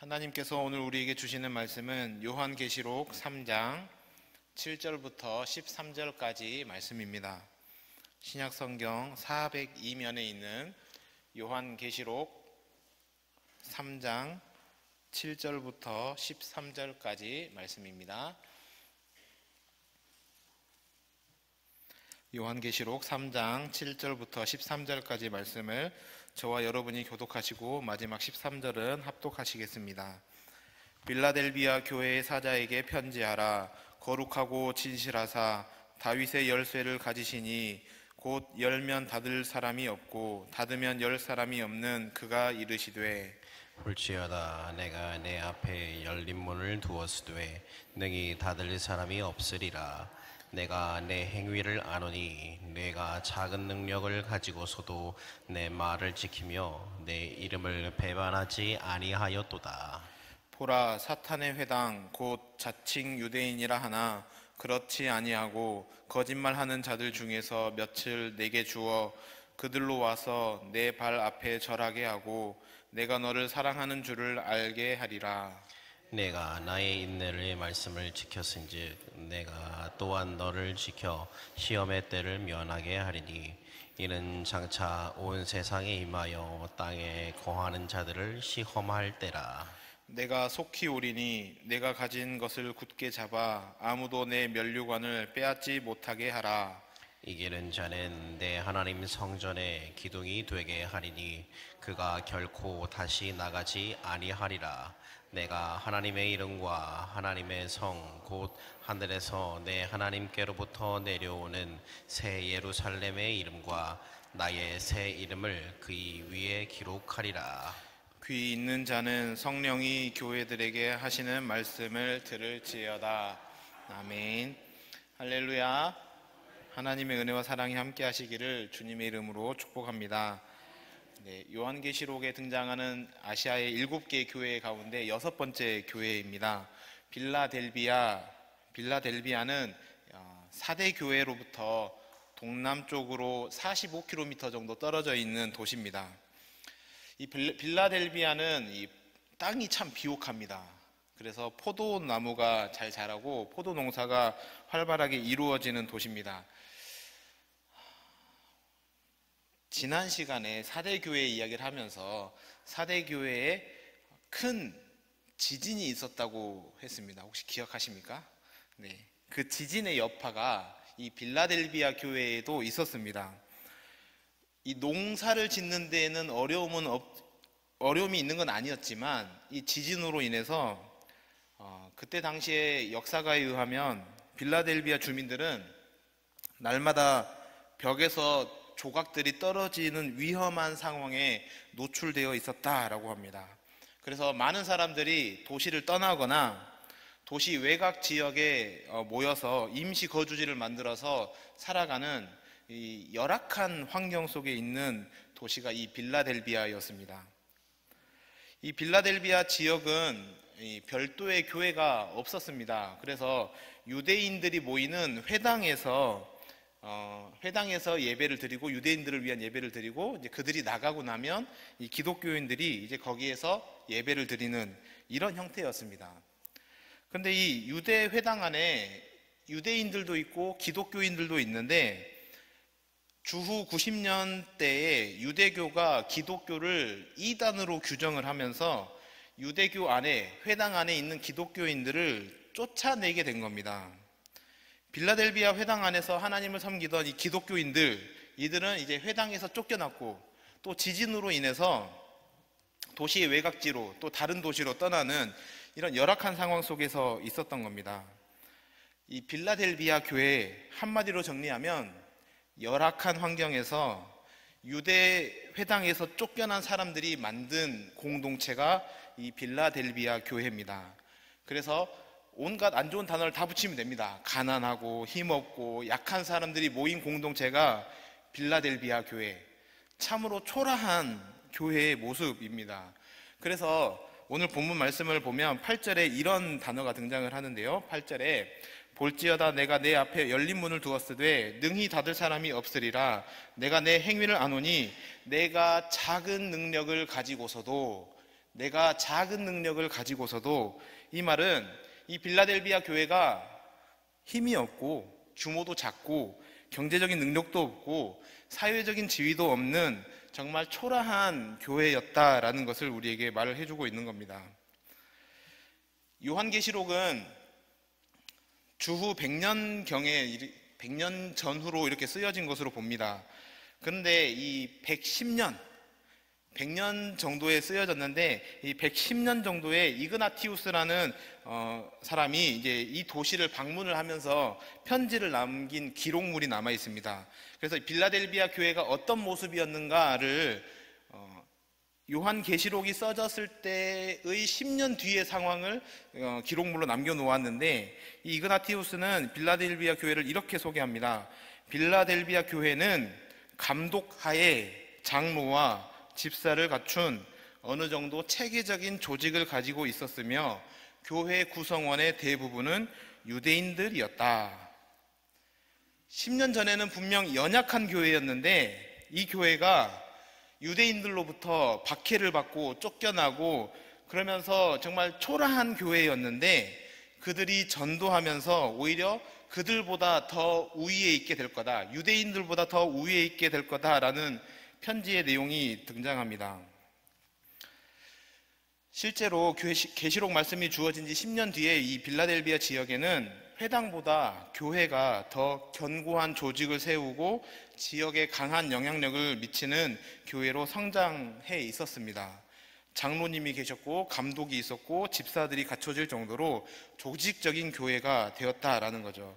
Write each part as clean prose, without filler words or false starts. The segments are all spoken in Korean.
하나님께서 오늘 우리에게 주시는 말씀은 요한계시록 3장 7절부터 13절까지 말씀입니다. 신약성경 402면에 있는 요한계시록 3장 7절부터 13절까지 말씀입니다. 요한계시록 3장 7절부터 13절까지 말씀을 저와 여러분이 교독하시고 마지막 13절은 합독하시겠습니다. 빌라델비아 교회의 사자에게 편지하라. 거룩하고 진실하사 다윗의 열쇠를 가지시니 곧 열면 닫을 사람이 없고 닫으면 열 사람이 없는 그가 이르시되 볼지어다 내가 내 앞에 열린 문을 두었으되 능히 닫을 사람이 없으리라. 내가 내 행위를 아노니 내가 작은 능력을 가지고서도 내 말을 지키며 내 이름을 배반하지 아니하였도다. 보라, 사탄의 회당 곧 자칭 유대인이라 하나 그렇지 아니하고 거짓말하는 자들 중에서 몇을 내게 주어 그들로 와서 내 발 앞에 절하게 하고 내가 너를 사랑하는 줄을 알게 하리라. 내가 나의 인내를 말씀을 지켰은즉 내가 또한 너를 지켜 시험의 때를 면하게 하리니 이는 장차 온 세상에 임하여 땅에 거하는 자들을 시험할 때라. 내가 속히 오리니 내가 가진 것을 굳게 잡아 아무도 내 면류관을 빼앗지 못하게 하라. 이기는 자는 내 하나님 성전에 기둥이 되게 하리니 그가 결코 다시 나가지 아니하리라. 내가 하나님의 이름과 하나님의 성 곧 하늘에서 내 하나님께로부터 내려오는 새 예루살렘의 이름과 나의 새 이름을 그의 위에 기록하리라. 귀 있는 자는 성령이 교회들에게 하시는 말씀을 들을지어다. 아멘. 할렐루야. 하나님의 은혜와 사랑이 함께 하시기를 주님의 이름으로 축복합니다. 요한계시록에 등장하는 아시아의 7개 교회 가운데 6번째 교회입니다. 빌라델비아는 4대 교회로부터 동남쪽으로 45km 정도 떨어져 있는 도시입니다. 이 빌라델비아는 이 땅이 참 비옥합니다. 그래서 포도나무가 잘 자라고 포도 농사가 활발하게 이루어지는 도시입니다. 지난 시간에 4대 교회 이야기를 하면서 4대 교회에 큰 지진이 있었다고 했습니다. 혹시 기억하십니까? 네, 그 지진의 여파가 이 빌라델비아 교회에도 있었습니다. 이 농사를 짓는 데에는 어려움이 있는 건 아니었지만 이 지진으로 인해서 그때 당시에 역사가에 의하면 빌라델비아 주민들은 날마다 벽에서 조각들이 떨어지는 위험한 상황에 노출되어 있었다라고 합니다. 그래서 많은 사람들이 도시를 떠나거나 도시 외곽 지역에 모여서 임시 거주지를 만들어서 살아가는 이 열악한 환경 속에 있는 도시가 이 빌라델비아였습니다. 이 빌라델비아 지역은 별도의 교회가 없었습니다. 그래서 유대인들이 모이는 회당에서 예배를 드리고 유대인들을 위한 예배를 드리고 이제 그들이 나가고 나면 이 기독교인들이 이제 거기에서 예배를 드리는 이런 형태였습니다. 그런데 이 유대 회당 안에 유대인들도 있고 기독교인들도 있는데 주후 90년대에 유대교가 기독교를 이단으로 규정을 하면서 유대교 안에 회당 안에 있는 기독교인들을 쫓아내게 된 겁니다. 빌라델비아 회당 안에서 하나님을 섬기던 이 이들은 이제 회당에서 쫓겨났고 또 지진으로 인해서 도시의 외곽지로 또 다른 도시로 떠나는 이런 열악한 상황 속에서 있었던 겁니다. 이 빌라델비아 교회 한마디로 정리하면 열악한 환경에서 유대 회당에서 쫓겨난 사람들이 만든 공동체가 이 빌라델비아 교회입니다. 그래서 온갖 안 좋은 단어를 다 붙이면 됩니다. 가난하고 힘없고 약한 사람들이 모인 공동체가 빌라델비아 교회, 참으로 초라한 교회의 모습입니다. 그래서 오늘 본문 말씀을 보면 8절에 이런 단어가 등장을 하는데요. 8절에 볼지어다 내가 내 앞에 열린 문을 두었으되 능히 닫을 사람이 없으리라. 내가 내 행위를 아노니 내가 작은 능력을 가지고서도 내가 작은 능력을 가지고서도, 이 말은 이 빌라델비아 교회가 힘이 없고 규모도 작고 경제적인 능력도 없고 사회적인 지위도 없는 정말 초라한 교회였다라는 것을 우리에게 말을 해주고 있는 겁니다. 요한계시록은 주후 100년경에 100년 전후로 이렇게 쓰여진 것으로 봅니다. 그런데 이 100년 정도에 쓰여졌는데, 이 110년 정도에 이그나티우스라는 사람이 이제 이 도시를 방문을 하면서 편지를 남긴 기록물이 남아 있습니다. 그래서 빌라델비아 교회가 어떤 모습이었는가를 요한계시록이 써졌을 때의 10년 뒤의 상황을 기록물로 남겨놓았는데, 이 이그나티우스는 빌라델비아 교회를 이렇게 소개합니다. 빌라델비아 교회는 감독하에 장로와 집사를 갖춘 어느 정도 체계적인 조직을 가지고 있었으며 교회 구성원의 대부분은 유대인들이었다. 10년 전에는 분명 연약한 교회였는데 이 교회가 유대인들로부터 박해를 받고 쫓겨나고 그러면서 정말 초라한 교회였는데, 그들이 전도하면서 오히려 그들보다 더 우위에 있게 될 거다, 유대인들보다 더 우위에 있게 될 거다라는 편지의 내용이 등장합니다. 실제로 계시록 말씀이 주어진 지 10년 뒤에 이 빌라델비아 지역에는 회당보다 교회가 더 견고한 조직을 세우고 지역에 강한 영향력을 미치는 교회로 성장해 있었습니다. 장로님이 계셨고 감독이 있었고 집사들이 갖춰질 정도로 조직적인 교회가 되었다라는 거죠.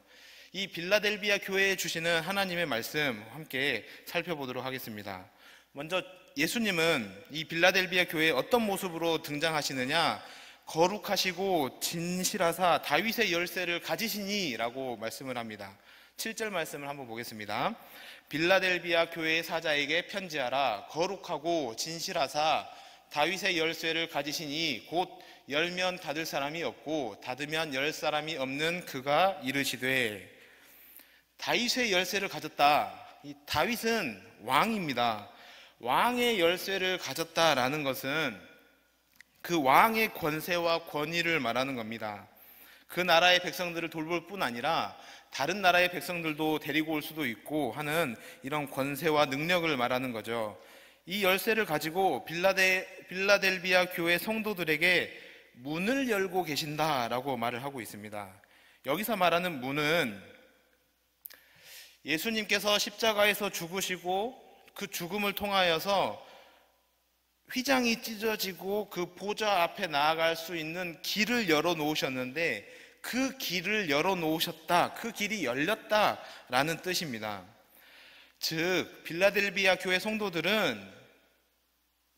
이 빌라델비아 교회에 주시는 하나님의 말씀 함께 살펴보도록 하겠습니다. 먼저 예수님은 이 빌라델비아 교회에 어떤 모습으로 등장하시느냐, 거룩하시고 진실하사 다윗의 열쇠를 가지시니 라고 말씀을 합니다. 7절 말씀을 한번 보겠습니다. 빌라델비아 교회의 사자에게 편지하라. 거룩하고 진실하사 다윗의 열쇠를 가지시니 곧 열면 닫을 사람이 없고 닫으면 열 사람이 없는 그가 이르시되. 다윗의 열쇠를 가졌다. 이 다윗은 왕입니다. 왕의 열쇠를 가졌다라는 것은 그 왕의 권세와 권위를 말하는 겁니다. 그 나라의 백성들을 돌볼 뿐 아니라 다른 나라의 백성들도 데리고 올 수도 있고 하는 이런 권세와 능력을 말하는 거죠. 이 열쇠를 가지고 빌라델비아 교회 성도들에게 문을 열고 계신다라고 말을 하고 있습니다. 여기서 말하는 문은 예수님께서 십자가에서 죽으시고 그 죽음을 통하여서 휘장이 찢어지고 그 보좌 앞에 나아갈 수 있는 길을 열어놓으셨는데, 그 길을 열어놓으셨다, 그 길이 열렸다라는 뜻입니다. 즉 빌라델비아 교회 성도들은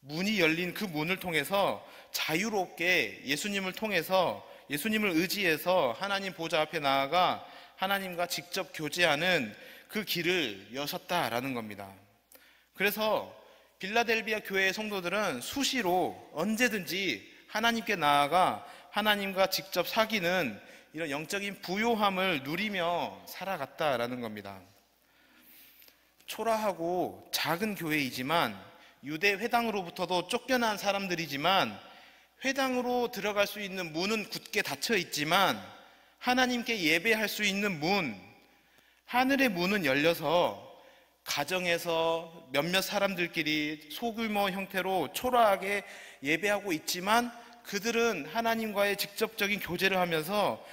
문이 열린 그 문을 통해서 자유롭게 예수님을 통해서, 예수님을 의지해서 하나님 보좌 앞에 나아가 하나님과 직접 교제하는 그 길을 여셨다라는 겁니다. 그래서 빌라델비아 교회의 성도들은 수시로 언제든지 하나님께 나아가 하나님과 직접 사귀는 이런 영적인 부요함을 누리며 살아갔다라는 겁니다. 초라하고 작은 교회이지만 유대 회당으로부터도 쫓겨난 사람들이지만 회당으로 들어갈 수 있는 문은 굳게 닫혀 있지만 하나님께 예배할 수 있는 문, 하늘의 문은 열려서 가정에서 몇몇 사람들끼리 소규모 형태로 초라하게 예배하고 있지만 그들은 하나님과의 직접적인 교제를 하면서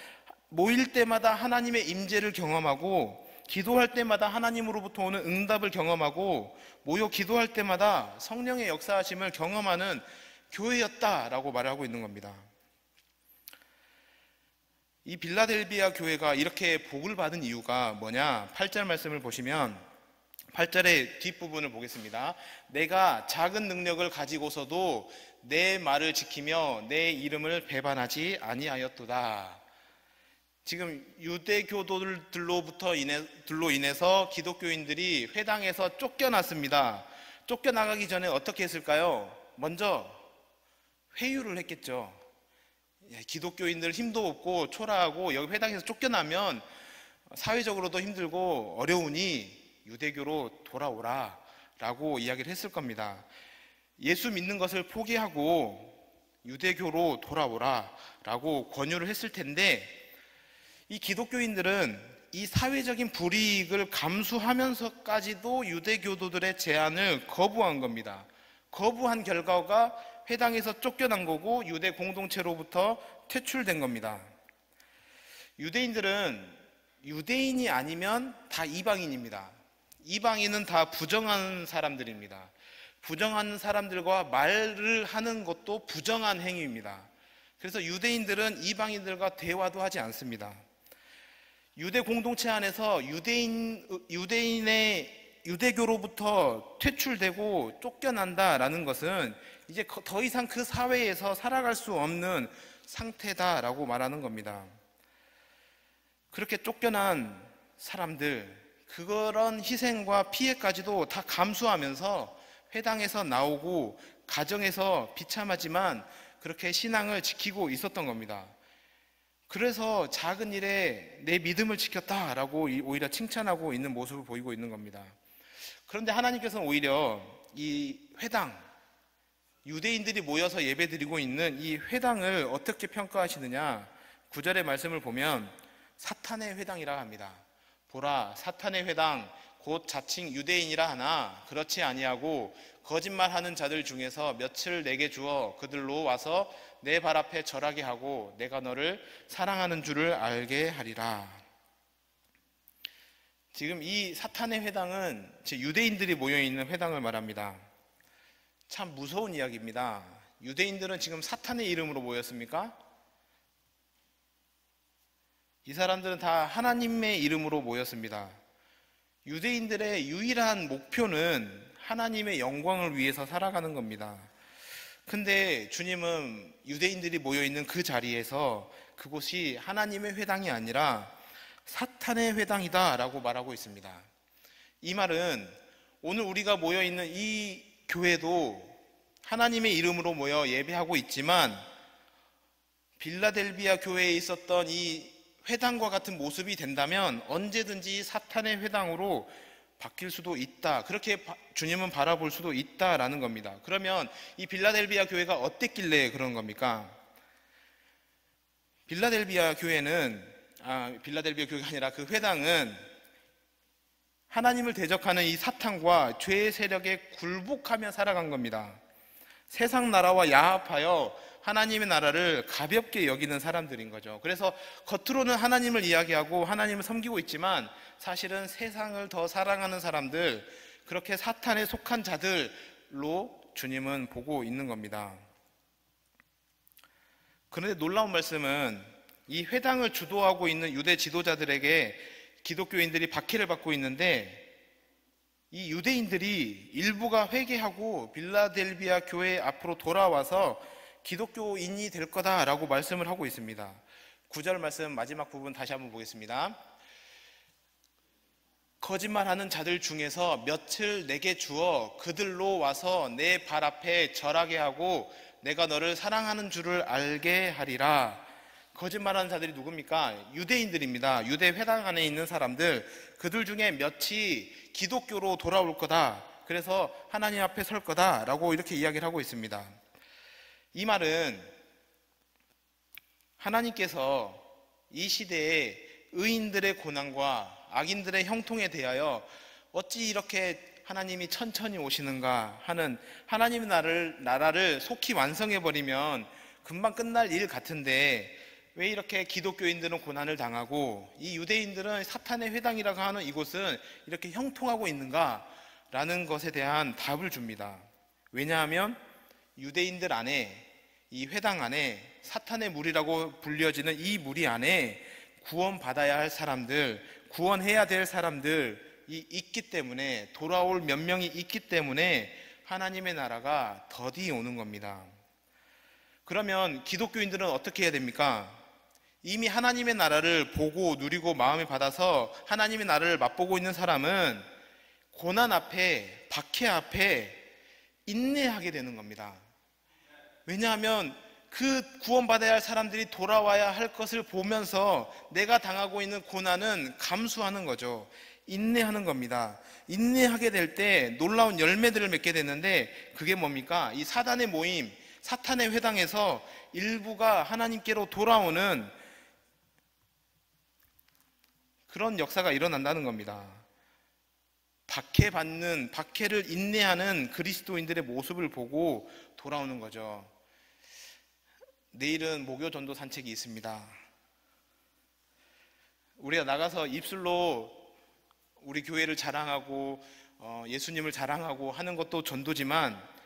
모일 때마다 하나님의 임재를 경험하고, 기도할 때마다 하나님으로부터 오는 응답을 경험하고, 모여 기도할 때마다 성령의 역사하심을 경험하는 교회였다라고 말하고 있는 겁니다. 이 빌라델비아 교회가 이렇게 복을 받은 이유가 뭐냐? 8절 말씀을 보시면 8절의 뒷부분을 보겠습니다. 내가 작은 능력을 가지고서도 내 말을 지키며 내 이름을 배반하지 아니하였도다. 지금 유대교도들로부터 인해서 기독교인들이 회당에서 쫓겨났습니다. 쫓겨나가기 전에 어떻게 했을까요? 먼저 회유를 했겠죠. 기독교인들 힘도 없고 초라하고 여기 회당에서 쫓겨나면 사회적으로도 힘들고 어려우니 유대교로 돌아오라 라고 이야기를 했을 겁니다. 예수 믿는 것을 포기하고 유대교로 돌아오라 라고 권유를 했을 텐데, 이 기독교인들은 이 사회적인 불이익을 감수하면서까지도 유대교도들의 제안을 거부한 겁니다. 거부한 결과가 회당에서 쫓겨난 거고 유대 공동체로부터 퇴출된 겁니다. 유대인들은 유대인이 아니면 다 이방인입니다. 이방인은 다 부정한 사람들입니다. 부정한 사람들과 말을 하는 것도 부정한 행위입니다. 그래서 유대인들은 이방인들과 대화도 하지 않습니다. 유대 공동체 안에서 유대교로부터 퇴출되고 쫓겨난다라는 것은 이제 더 이상 그 사회에서 살아갈 수 없는 상태다라고 말하는 겁니다. 그렇게 쫓겨난 사람들, 그런 희생과 피해까지도 다 감수하면서 회당에서 나오고 가정에서 비참하지만 그렇게 신앙을 지키고 있었던 겁니다. 그래서 작은 일에 내 믿음을 지켰다라고 오히려 칭찬하고 있는 모습을 보이고 있는 겁니다. 그런데 하나님께서는 오히려 이 회당, 유대인들이 모여서 예배드리고 있는 이 회당을 어떻게 평가하시느냐, 9절의 말씀을 보면 사탄의 회당이라 합니다. 보라, 사탄의 회당 곧 자칭 유대인이라 하나 그렇지 아니하고 거짓말하는 자들 중에서 며칠 내게 주어 그들로 와서 내 발 앞에 절하게 하고 내가 너를 사랑하는 줄을 알게 하리라. 지금 이 사탄의 회당은 유대인들이 모여있는 회당을 말합니다. 참 무서운 이야기입니다. 유대인들은 지금 사탄의 이름으로 모였습니까? 이 사람들은 다 하나님의 이름으로 모였습니다. 유대인들의 유일한 목표는 하나님의 영광을 위해서 살아가는 겁니다. 근데 주님은 유대인들이 모여있는 그 자리에서 그곳이 하나님의 회당이 아니라 사탄의 회당이다 라고 말하고 있습니다. 이 말은 오늘 우리가 모여있는 이 교회도 하나님의 이름으로 모여 예배하고 있지만 빌라델비아 교회에 있었던 이 회당과 같은 모습이 된다면 언제든지 사탄의 회당으로 바뀔 수도 있다. 그렇게 주님은 바라볼 수도 있다라는 겁니다. 그러면 이 빌라델비아 교회가 어땠길래 그런 겁니까? 빌라델비아 교회가 아니라 그 회당은 하나님을 대적하는 이 사탄과 죄의 세력에 굴복하며 살아간 겁니다. 세상 나라와 야합하여 하나님의 나라를 가볍게 여기는 사람들인 거죠. 그래서 겉으로는 하나님을 이야기하고 하나님을 섬기고 있지만 사실은 세상을 더 사랑하는 사람들, 그렇게 사탄에 속한 자들로 주님은 보고 있는 겁니다. 그런데 놀라운 말씀은 이 회당을 주도하고 있는 유대 지도자들에게 기독교인들이 박해를 받고 있는데, 이 유대인들이 일부가 회개하고 빌라델비아 교회 앞으로 돌아와서 기독교인이 될 거다라고 말씀을 하고 있습니다. 9절 말씀 마지막 부분 다시 한번 보겠습니다. 거짓말하는 자들 중에서 며칠 내게 주어 그들로 와서 내 발 앞에 절하게 하고 내가 너를 사랑하는 줄을 알게 하리라. 거짓말하는 자들이 누굽니까? 유대인들입니다. 유대 회당 안에 있는 사람들, 그들 중에 몇이 기독교로 돌아올 거다, 그래서 하나님 앞에 설 거다라고 이렇게 이야기를 하고 있습니다. 이 말은 하나님께서 이 시대에 의인들의 고난과 악인들의 형통에 대하여 어찌 이렇게 하나님이 천천히 오시는가 하는, 하나님의 나라를 속히 완성해버리면 금방 끝날 일 같은데 왜 이렇게 기독교인들은 고난을 당하고 이 유대인들은 사탄의 회당이라고 하는 이곳은 이렇게 형통하고 있는가 라는 것에 대한 답을 줍니다. 왜냐하면 유대인들 안에, 이 회당 안에 사탄의 무리라고 불려지는 이 무리 안에 구원받아야 할 사람들, 구원해야 될 사람들이 있기 때문에, 돌아올 몇 명이 있기 때문에 하나님의 나라가 더디 오는 겁니다. 그러면 기독교인들은 어떻게 해야 됩니까? 이미 하나님의 나라를 보고 누리고 마음에 받아서 하나님의 나라를 맛보고 있는 사람은 고난 앞에, 박해 앞에 인내하게 되는 겁니다. 왜냐하면 그 구원받아야 할 사람들이 돌아와야 할 것을 보면서 내가 당하고 있는 고난은 감수하는 거죠. 인내하는 겁니다. 인내하게 될 때 놀라운 열매들을 맺게 되는데 그게 뭡니까? 이 사단의 모임, 사탄의 회당에서 일부가 하나님께로 돌아오는 그런 역사가 일어난다는 겁니다. 박해를 인내하는 그리스도인들의 모습을 보고 돌아오는 거죠. 내일은 목요 전도 산책이 있습니다. 우리가 나가서 입술로 우리 교회를 자랑하고 예수님을 자랑하고 하는 것도 전도지만,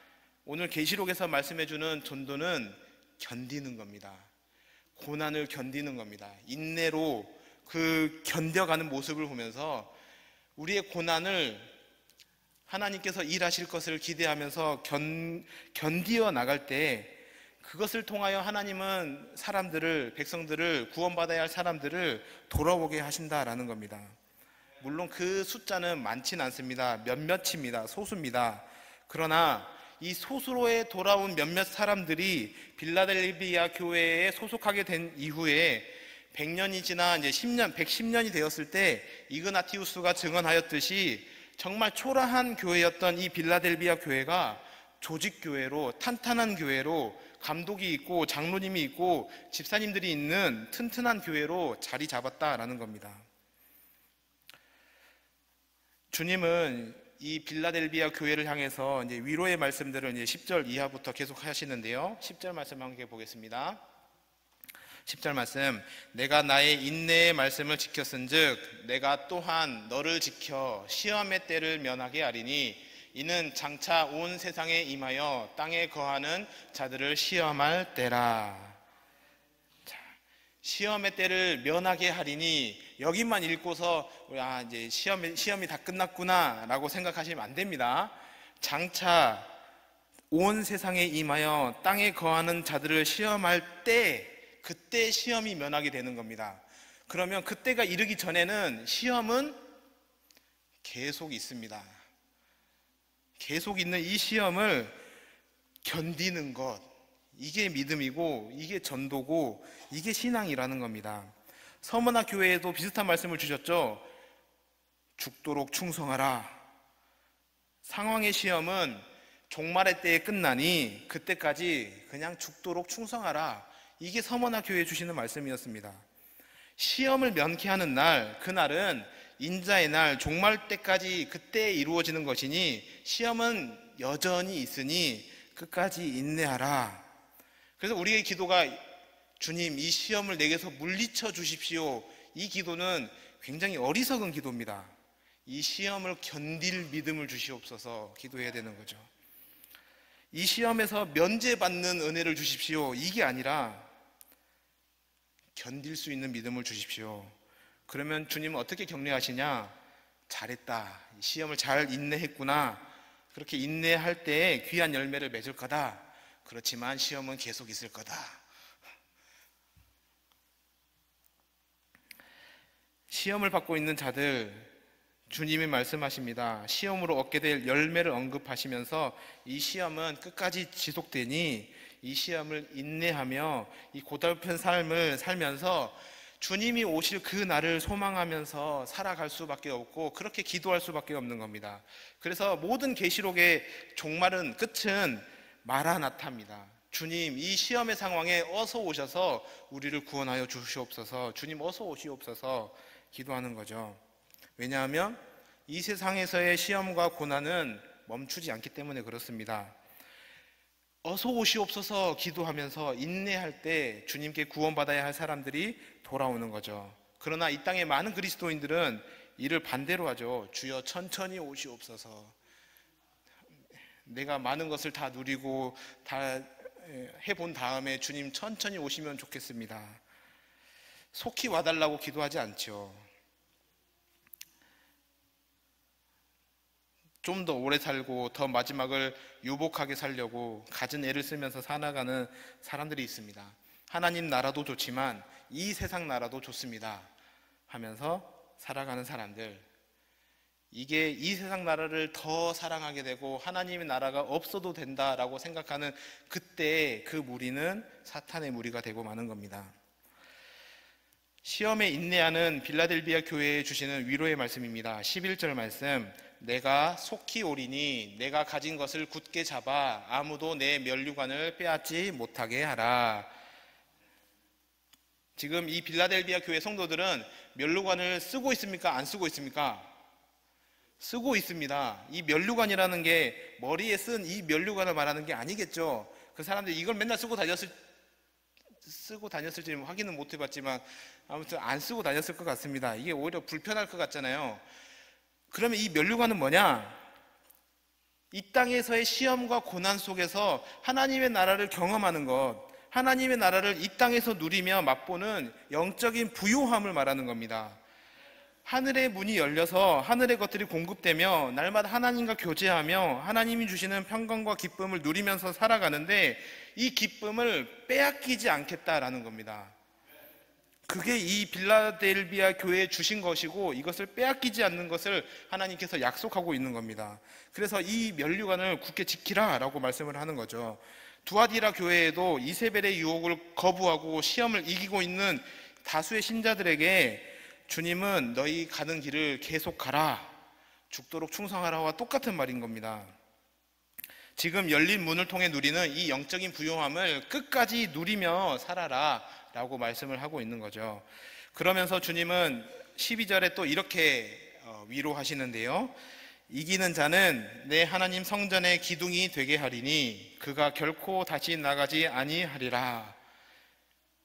오늘 계시록에서 말씀해주는 전도는 견디는 겁니다. 고난을 견디는 겁니다. 인내로 그 견뎌가는 모습을 보면서 우리의 고난을 하나님께서 일하실 것을 기대하면서 견디어 나갈 때, 그것을 통하여 하나님은 백성들을, 구원받아야 할 사람들을 돌아오게 하신다라는 겁니다. 물론 그 숫자는 많진 않습니다. 몇몇입니다. 소수입니다. 그러나 이 소수로에 돌아온 몇몇 사람들이 빌라델비아 교회에 소속하게 된 이후에 100년이 지나 이제 110년이 되었을 때 이그나티우스가 증언하였듯이 정말 초라한 교회였던 이 빌라델비아 교회가 조직교회로, 탄탄한 교회로, 감독이 있고 장로님이 있고 집사님들이 있는 튼튼한 교회로 자리 잡았다라는 겁니다. 주님은 이 빌라델비아 교회를 향해서 이제 위로의 말씀들을 이제 10절 이하부터 계속 하시는데요. 10절 말씀 함께 보겠습니다. 10절 말씀, 내가 나의 인내의 말씀을 지켰은즉 내가 또한 너를 지켜 시험의 때를 면하게 하리니 이는 장차 온 세상에 임하여 땅에 거하는 자들을 시험할 때라. 자, 시험의 때를 면하게 하리니, 여기만 읽고서 이제 시험이 다 끝났구나 라고 생각하시면 안 됩니다. 장차 온 세상에 임하여 땅에 거하는 자들을 시험할 때, 그때 시험이 면하게 되는 겁니다. 그러면 그때가 이르기 전에는 시험은 계속 있습니다. 계속 있는 이 시험을 견디는 것, 이게 믿음이고, 이게 전도고, 이게 신앙이라는 겁니다. 서머나 교회에도 비슷한 말씀을 주셨죠. 죽도록 충성하라. 상황의 시험은 종말의 때에 끝나니 그때까지 그냥 죽도록 충성하라. 이게 서머나 교회에 주시는 말씀이었습니다. 시험을 면케하는 날, 그날은 인자의 날, 종말 때까지 그때 이루어지는 것이니 시험은 여전히 있으니 끝까지 인내하라. 그래서 우리의 기도가 주님, 이 시험을 내게서 물리쳐 주십시오. 이 기도는 굉장히 어리석은 기도입니다. 이 시험을 견딜 믿음을 주시옵소서 기도해야 되는 거죠. 이 시험에서 면제받는 은혜를 주십시오. 이게 아니라 견딜 수 있는 믿음을 주십시오. 그러면 주님은 어떻게 격려하시냐? 잘했다. 시험을 잘 인내했구나. 그렇게 인내할 때 귀한 열매를 맺을 거다. 그렇지만 시험은 계속 있을 거다. 시험을 받고 있는 자들, 주님이 말씀하십니다. 시험으로 얻게 될 열매를 언급하시면서 이 시험은 끝까지 지속되니 이 시험을 인내하며 이 고달픈 삶을 살면서 주님이 오실 그 날을 소망하면서 살아갈 수밖에 없고, 그렇게 기도할 수밖에 없는 겁니다. 그래서 모든 계시록의 종말은, 끝은 마라나타입니다. 주님, 이 시험의 상황에 어서 오셔서 우리를 구원하여 주시옵소서, 주님 어서 오시옵소서 기도하는 거죠. 왜냐하면 이 세상에서의 시험과 고난은 멈추지 않기 때문에 그렇습니다. 어서 오시옵소서 기도하면서 인내할 때 주님께 구원받아야 할 사람들이 돌아오는 거죠. 그러나 이 땅의 많은 그리스도인들은 이를 반대로 하죠. 주여 천천히 오시옵소서. 내가 많은 것을 다 누리고 다 해본 다음에 주님 천천히 오시면 좋겠습니다. 속히 와달라고 기도하지 않죠. 좀 더 오래 살고 더 마지막을 유복하게 살려고 갖은 애를 쓰면서 살아가는 사람들이 있습니다. 하나님 나라도 좋지만 이 세상 나라도 좋습니다 하면서 살아가는 사람들, 이게 이 세상 나라를 더 사랑하게 되고 하나님의 나라가 없어도 된다라고 생각하는 그때 그 무리는 사탄의 무리가 되고 마는 겁니다. 시험에 인내하는 빌라델비아 교회에 주시는 위로의 말씀입니다. 11절 말씀, 내가 속히 오리니 내가 가진 것을 굳게 잡아 아무도 내 면류관을 빼앗지 못하게 하라. 지금 이 빌라델비아 교회 성도들은 면류관을 쓰고 있습니까? 안 쓰고 있습니까? 쓰고 있습니다. 이 면류관이라는 게 머리에 쓴 이 면류관을 말하는 게 아니겠죠. 그 사람들이 이걸 맨날 쓰고 다녔을지 확인은 못 해봤지만 아무튼 안 쓰고 다녔을 것 같습니다. 이게 오히려 불편할 것 같잖아요. 그러면 이 면류관은 뭐냐? 이 땅에서의 시험과 고난 속에서 하나님의 나라를 경험하는 것, 하나님의 나라를 이 땅에서 누리며 맛보는 영적인 부요함을 말하는 겁니다. 하늘의 문이 열려서 하늘의 것들이 공급되며 날마다 하나님과 교제하며 하나님이 주시는 평강과 기쁨을 누리면서 살아가는데 이 기쁨을 빼앗기지 않겠다라는 겁니다. 그게 이 빌라델비아 교회에 주신 것이고 이것을 빼앗기지 않는 것을 하나님께서 약속하고 있는 겁니다. 그래서 이 면류관을 굳게 지키라 라고 말씀을 하는 거죠. 두아디라 교회에도 이세벨의 유혹을 거부하고 시험을 이기고 있는 다수의 신자들에게 주님은 너희 가는 길을 계속 가라, 죽도록 충성하라와 똑같은 말인 겁니다. 지금 열린 문을 통해 누리는 이 영적인 부요함을 끝까지 누리며 살아라 라고 말씀을 하고 있는 거죠. 그러면서 주님은 12절에 또 이렇게 위로하시는데요. 이기는 자는 내 하나님 성전의 기둥이 되게 하리니 그가 결코 다시 나가지 아니하리라.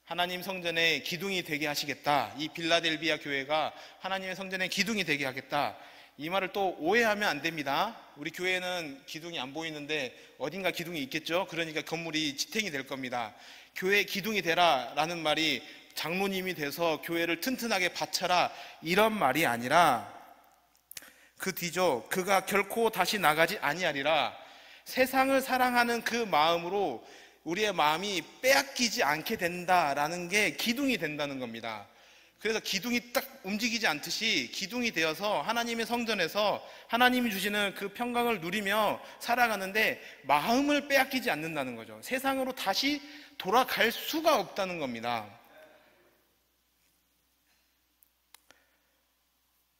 하나님 성전의 기둥이 되게 하시겠다. 이 빌라델비아 교회가 하나님의 성전의 기둥이 되게 하겠다. 이 말을 또 오해하면 안 됩니다. 우리 교회는 기둥이 안 보이는데 어딘가 기둥이 있겠죠. 그러니까 건물이 지탱이 될 겁니다. 교회 기둥이 되라 라는 말이 장로님이 돼서 교회를 튼튼하게 받쳐라 이런 말이 아니라 그 뒤죠. 그가 결코 다시 나가지 아니하리라. 세상을 사랑하는 그 마음으로 우리의 마음이 빼앗기지 않게 된다라는 게 기둥이 된다는 겁니다. 그래서 기둥이 딱 움직이지 않듯이 기둥이 되어서 하나님의 성전에서 하나님이 주시는 그 평강을 누리며 살아가는데 마음을 빼앗기지 않는다는 거죠. 세상으로 다시 돌아갈 수가 없다는 겁니다.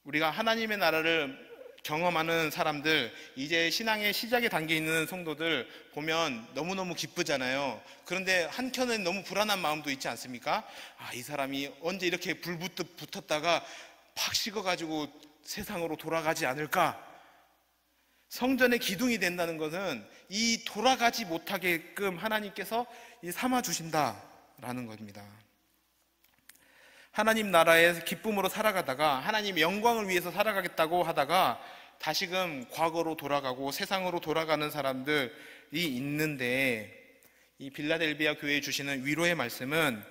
우리가 하나님의 나라를 경험하는 사람들, 이제 신앙의 시작에 단계에 있는 성도들 보면 너무너무 기쁘잖아요. 그런데 한켠엔 너무 불안한 마음도 있지 않습니까? 이 사람이 언제 이렇게 불붙듯 붙었다가 팍 식어가지고 세상으로 돌아가지 않을까? 성전의 기둥이 된다는 것은 이 돌아가지 못하게끔 하나님께서 삼아주신다라는 겁니다. 하나님 나라의 기쁨으로 살아가다가 하나님 영광을 위해서 살아가겠다고 하다가 다시금 과거로 돌아가고 세상으로 돌아가는 사람들이 있는데 이 빌라델비아 교회에 주시는 위로의 말씀은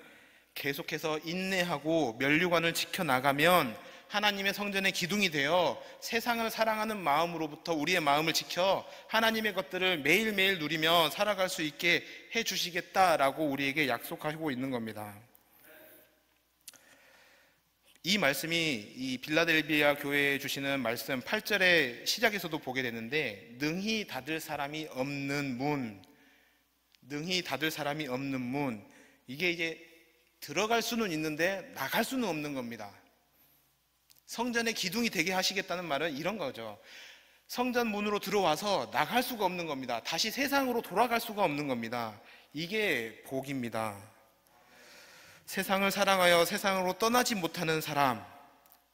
계속해서 인내하고 면류관을 지켜나가면 하나님의 성전의 기둥이 되어 세상을 사랑하는 마음으로부터 우리의 마음을 지켜 하나님의 것들을 매일매일 누리며 살아갈 수 있게 해주시겠다라고 우리에게 약속하고 있는 겁니다. 이 말씀이 이 빌라델비아 교회에 주시는 말씀 8절의 시작에서도 보게 되는데 능히 닫을 사람이 없는 문, 능히 닫을 사람이 없는 문, 이게 이제 들어갈 수는 있는데 나갈 수는 없는 겁니다. 성전의 기둥이 되게 하시겠다는 말은 이런 거죠. 성전 문으로 들어와서 나갈 수가 없는 겁니다. 다시 세상으로 돌아갈 수가 없는 겁니다. 이게 복입니다. 세상을 사랑하여 세상으로 떠나지 못하는 사람,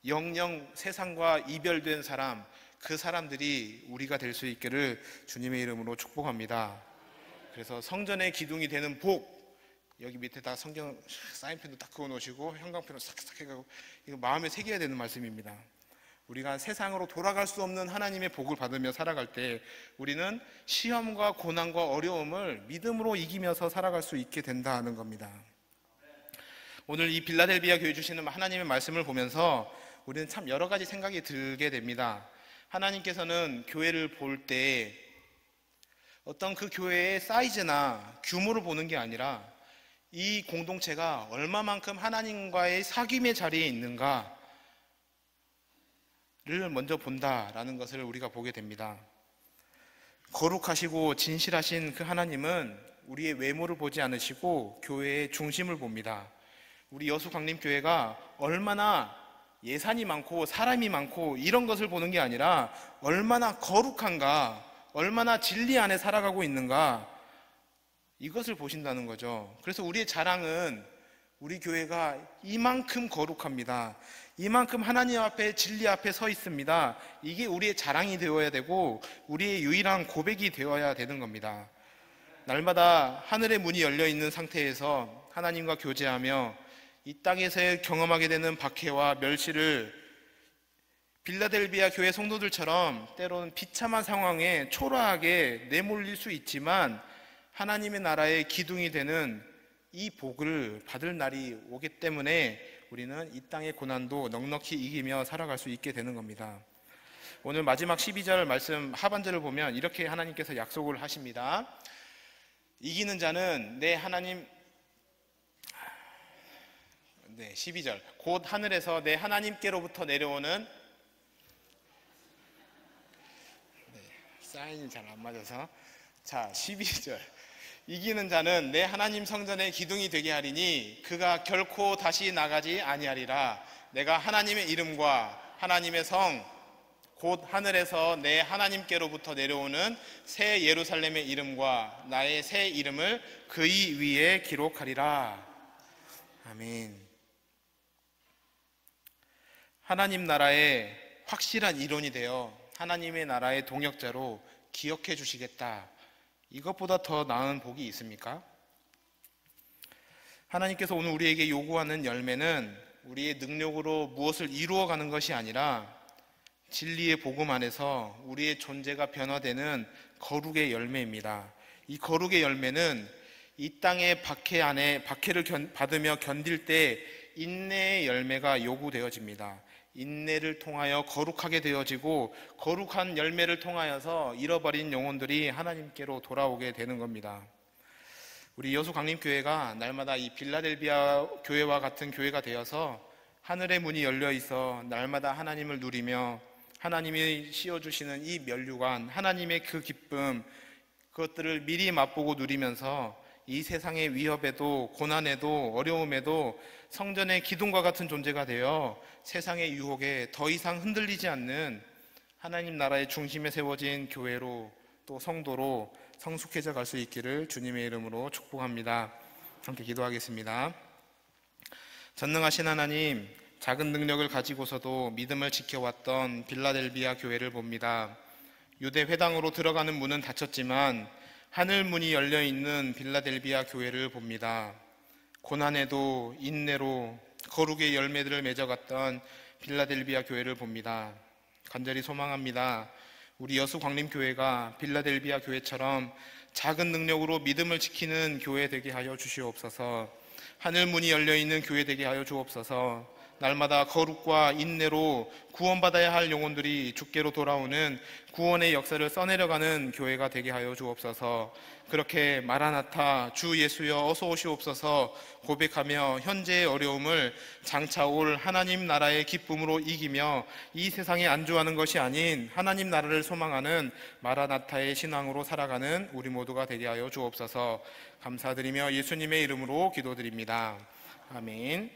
영영 세상과 이별된 사람, 그 사람들이 우리가 될 수 있기를 주님의 이름으로 축복합니다. 그래서 성전의 기둥이 되는 복, 여기 밑에다 성경 사인펜도 딱 그어 놓으시고 형광펜으로 싹싹 해가지고 이거 마음에 새겨야 되는 말씀입니다. 우리가 세상으로 돌아갈 수 없는 하나님의 복을 받으며 살아갈 때 우리는 시험과 고난과 어려움을 믿음으로 이기면서 살아갈 수 있게 된다는 겁니다. 오늘 이 빌라델비아 교회 주시는 하나님의 말씀을 보면서 우리는 참 여러 가지 생각이 들게 됩니다. 하나님께서는 교회를 볼 때 어떤 그 교회의 사이즈나 규모를 보는 게 아니라 이 공동체가 얼마만큼 하나님과의 사귐의 자리에 있는가를 먼저 본다라는 것을 우리가 보게 됩니다. 거룩하시고 진실하신 그 하나님은 우리의 외모를 보지 않으시고 교회의 중심을 봅니다. 우리 여수강림교회가 얼마나 예산이 많고 사람이 많고 이런 것을 보는 게 아니라 얼마나 거룩한가, 얼마나 진리 안에 살아가고 있는가, 이것을 보신다는 거죠. 그래서 우리의 자랑은 우리 교회가 이만큼 거룩합니다, 이만큼 하나님 앞에 진리 앞에 서 있습니다, 이게 우리의 자랑이 되어야 되고 우리의 유일한 고백이 되어야 되는 겁니다. 날마다 하늘의 문이 열려 있는 상태에서 하나님과 교제하며 이 땅에서 경험하게 되는 박해와 멸시를 빌라델비아 교회 성도들처럼 때로는 비참한 상황에 초라하게 내몰릴 수 있지만 하나님의 나라의 기둥이 되는 이 복을 받을 날이 오기 때문에 우리는 이 땅의 고난도 넉넉히 이기며 살아갈 수 있게 되는 겁니다. 오늘 마지막 12절 말씀 하반절을 보면 이렇게 하나님께서 약속을 하십니다. 이기는 자는 내 하나님, 12절, 곧 하늘에서 내 하나님께로부터 내려오는, 사인이 잘 안 맞아서, 자 12절, 이기는 자는 내 하나님 성전의 기둥이 되게 하리니 그가 결코 다시 나가지 아니하리라. 내가 하나님의 이름과 하나님의 성 곧 하늘에서 내 하나님께로부터 내려오는 새 예루살렘의 이름과 나의 새 이름을 그의 위에 기록하리라. 아멘. 하나님 나라의 확실한 이론이 되어 하나님의 나라의 동역자로 기억해 주시겠다, 이것보다 더 나은 복이 있습니까? 하나님께서 오늘 우리에게 요구하는 열매는 우리의 능력으로 무엇을 이루어가는 것이 아니라 진리의 복음 안에서 우리의 존재가 변화되는 거룩의 열매입니다. 이 거룩의 열매는 이 땅의 박해를 받으며 견딜 때 인내의 열매가 요구되어집니다. 인내를 통하여 거룩하게 되어지고 거룩한 열매를 통하여서 잃어버린 영혼들이 하나님께로 돌아오게 되는 겁니다. 우리 여수 강림교회가 날마다 이 빌라델비아 교회와 같은 교회가 되어서 하늘의 문이 열려 있어 날마다 하나님을 누리며 하나님이 씌워주시는 이 면류관, 하나님의 그 기쁨, 그것들을 미리 맛보고 누리면서 이 세상의 위협에도 고난에도 어려움에도 성전의 기둥과 같은 존재가 되어 세상의 유혹에 더 이상 흔들리지 않는 하나님 나라의 중심에 세워진 교회로, 또 성도로 성숙해져 갈 수 있기를 주님의 이름으로 축복합니다. 함께 기도하겠습니다. 전능하신 하나님, 작은 능력을 가지고서도 믿음을 지켜왔던 빌라델비아 교회를 봅니다. 유대 회당으로 들어가는 문은 닫혔지만 하늘 문이 열려 있는 빌라델비아 교회를 봅니다. 고난에도 인내로 거룩의 열매들을 맺어갔던 빌라델비아 교회를 봅니다. 간절히 소망합니다. 우리 여수 광림교회가 빌라델비아 교회처럼 작은 능력으로 믿음을 지키는 교회 되게 하여 주시옵소서. 하늘 문이 열려 있는 교회 되게 하여 주옵소서. 날마다 거룩과 인내로 구원받아야 할 영혼들이 주께로 돌아오는 구원의 역사를 써내려가는 교회가 되게 하여 주옵소서. 그렇게 마라나타 주 예수여 어서 오시옵소서 고백하며 현재의 어려움을 장차 올 하나님 나라의 기쁨으로 이기며 이 세상에 안주하는 것이 아닌 하나님 나라를 소망하는 마라나타의 신앙으로 살아가는 우리 모두가 되게 하여 주옵소서. 감사드리며 예수님의 이름으로 기도드립니다. 아멘.